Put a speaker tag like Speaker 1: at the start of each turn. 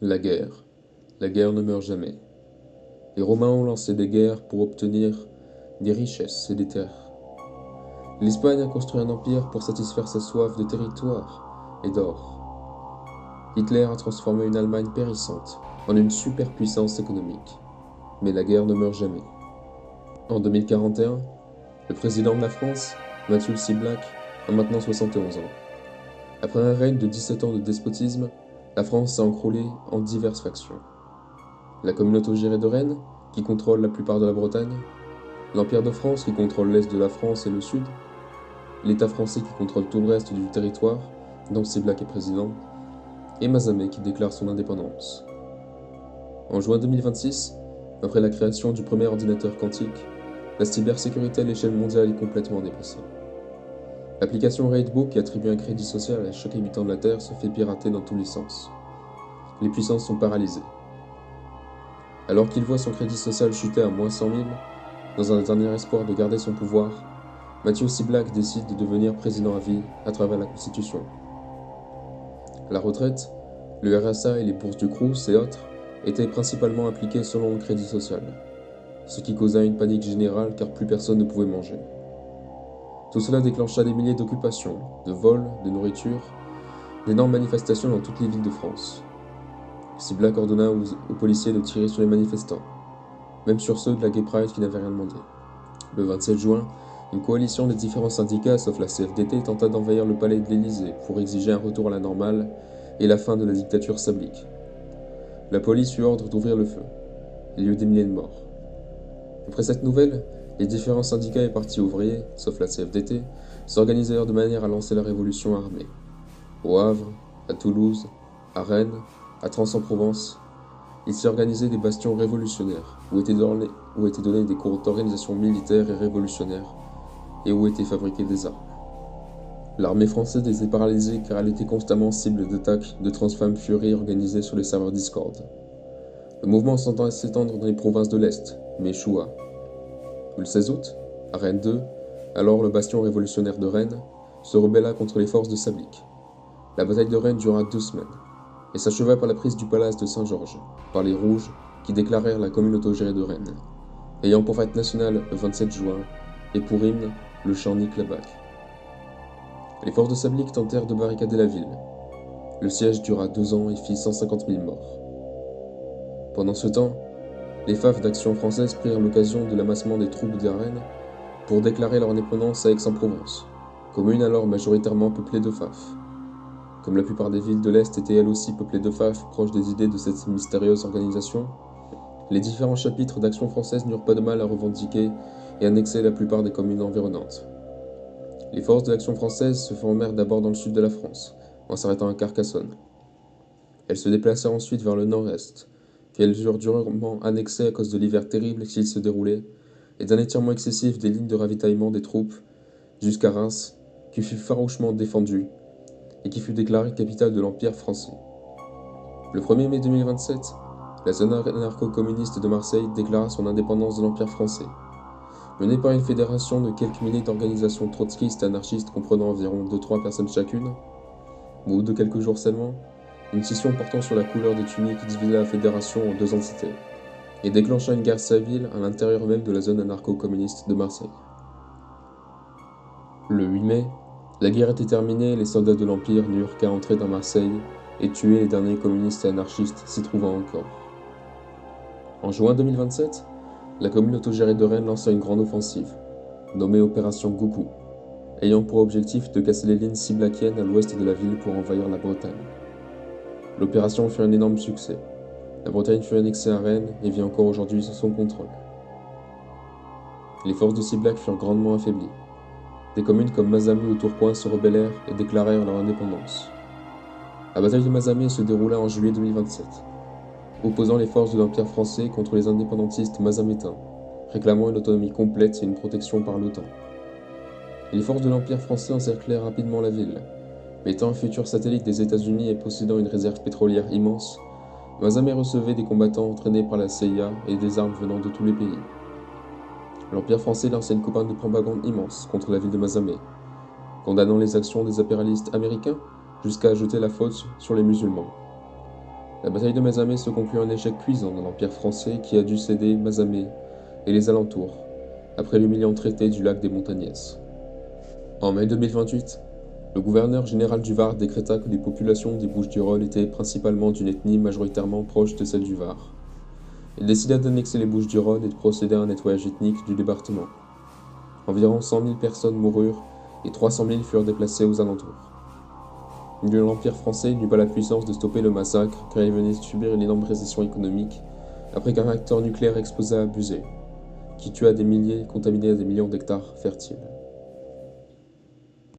Speaker 1: La guerre. La guerre ne meurt jamais. Les Romains ont lancé des guerres pour obtenir des richesses et des terres. L'Espagne a construit un empire pour satisfaire sa soif de territoire et d'or. Hitler a transformé une Allemagne périssante en une superpuissance économique. Mais la guerre ne meurt jamais. En 2041, le président de la France, Mathieu Black, a maintenant 71 ans. Après un règne de 17 ans de despotisme, la France s'est encroulée en diverses factions. La communauté gérée de Rennes, qui contrôle la plupart de la Bretagne, l'Empire de France, qui contrôle l'est de la France et le sud, l'État français qui contrôle tout le reste du territoire, dont Black est président, et Mazamet qui déclare son indépendance. En juin 2026, après la création du premier ordinateur quantique, la cybersécurité à l'échelle mondiale est complètement dépassée. L'application Raidbook, qui attribue un crédit social à chaque habitant de la Terre, se fait pirater dans tous les sens. Les puissances sont paralysées. Alors qu'il voit son crédit social chuter à moins 100 000, dans un dernier espoir de garder son pouvoir, Mathieu Black décide de devenir président à vie à travers la Constitution. La retraite, le RSA et les bourses du Crous et autres étaient principalement appliquées selon le crédit social, ce qui causa une panique générale car plus personne ne pouvait manger. Tout cela déclencha des milliers d'occupations, de vols, de nourriture, d'énormes manifestations dans toutes les villes de France. Black ordonna aux policiers de tirer sur les manifestants, même sur ceux de la Gay Pride qui n'avaient rien demandé. Le 27 juin, une coalition des différents syndicats, sauf la CFDT, tenta d'envahir le palais de l'Élysée pour exiger un retour à la normale et la fin de la dictature sablique. La police eut ordre d'ouvrir le feu. Il y eut des milliers de morts. Après cette nouvelle, les différents syndicats et partis ouvriers, sauf la CFDT, s'organisèrent de manière à lancer la révolution armée. Au Havre, à Toulouse, à Rennes, à Trans-en-Provence, il s'y organisait des bastions révolutionnaires, où étaient donnés des cours d'organisation militaire et révolutionnaire, et où étaient fabriquées des armes. L'armée française était paralysée car elle était constamment cible d'attaques de Transfemme Fury organisées sur les serveurs Discord. Le mouvement s'entendait s'étendre dans les provinces de l'Est, mais échoua. Le 16 août, à Rennes 2, alors le bastion révolutionnaire de Rennes, se rebella contre les forces de Sablic. La bataille de Rennes dura 2 semaines, et s'acheva par la prise du palace de Saint-Georges, par les Rouges, qui déclarèrent la commune autogérée de Rennes, ayant pour fête nationale le 27 juin, et pour hymne le chant Nique la Bac. Les forces de Sablic tentèrent de barricader la ville. Le siège dura 2 ans et fit 150 000 morts. Pendant ce temps, les FAF d'Action française prirent l'occasion de l'amassement des troupes de Rennes pour déclarer leur indépendance à Aix-en-Provence, commune alors majoritairement peuplée de FAF. Comme la plupart des villes de l'Est étaient elles aussi peuplées de FAF proches des idées de cette mystérieuse organisation, les différents chapitres d'Action française n'eurent pas de mal à revendiquer et annexer la plupart des communes environnantes. Les forces de l'Action française se formèrent d'abord dans le sud de la France, en s'arrêtant à Carcassonne. Elles se déplacèrent ensuite vers le nord-est, qu'elles eurent durement annexé à cause de l'hiver terrible qui se déroulait, et d'un étirement excessif des lignes de ravitaillement des troupes, jusqu'à Reims, qui fut farouchement défendue, et qui fut déclarée capitale de l'Empire français. Le 1er mai 2027, la zone anarcho-communiste de Marseille déclara son indépendance de l'Empire français. Menée par une fédération de quelques milliers d'organisations trotskistes et anarchistes comprenant environ 2-3 personnes chacune, au bout de quelques jours seulement, une scission portant sur la couleur des tuniques divisa la fédération en 2 entités, et déclencha une guerre civile à l'intérieur même de la zone anarcho-communiste de Marseille. Le 8 mai, la guerre était terminée et les soldats de l'Empire n'eurent qu'à entrer dans Marseille et tuer les derniers communistes et anarchistes s'y trouvant encore. En juin 2027, la commune autogérée de Rennes lança une grande offensive, nommée Opération Goukou, ayant pour objectif de casser les lignes ciblakiennes à l'ouest de la ville pour envahir la Bretagne. L'opération fut un énorme succès. La Bretagne fut annexée à Rennes et vit encore aujourd'hui sous son contrôle. Les forces de Ciblac furent grandement affaiblies. Des communes comme Mazamet ou Tourcoing se rebellèrent et déclarèrent leur indépendance. La bataille de Mazamet se déroula en juillet 2027, opposant les forces de l'Empire français contre les indépendantistes mazamétains, réclamant une autonomie complète et une protection par l'OTAN. Les forces de l'Empire français encerclèrent rapidement la ville. Mais étant un futur satellite des États-Unis et possédant une réserve pétrolière immense, Mazamet recevait des combattants entraînés par la CIA et des armes venant de tous les pays. L'Empire français lança une campagne de propagande immense contre la ville de Mazamet, condamnant les actions des impérialistes américains jusqu'à jeter la faute sur les musulmans. La bataille de Mazamet se conclut en échec cuisant dans l'Empire français qui a dû céder Mazamet et les alentours, après l'humiliant traité du lac des Montagnaises. En mai 2028, le gouverneur général du Var décréta que les populations des Bouches-du-Rhône étaient principalement d'une ethnie majoritairement proche de celle du Var. Il décida d'annexer les Bouches-du-Rhône et de procéder à un nettoyage ethnique du département. Environ 100 000 personnes moururent et 300 000 furent déplacées aux alentours. L'Empire français n'eut pas la puissance de stopper le massacre car il venait de subir une énorme récession économique après qu'un réacteur nucléaire explosé à Buzet, qui tua des milliers et contamina des millions d'hectares fertiles.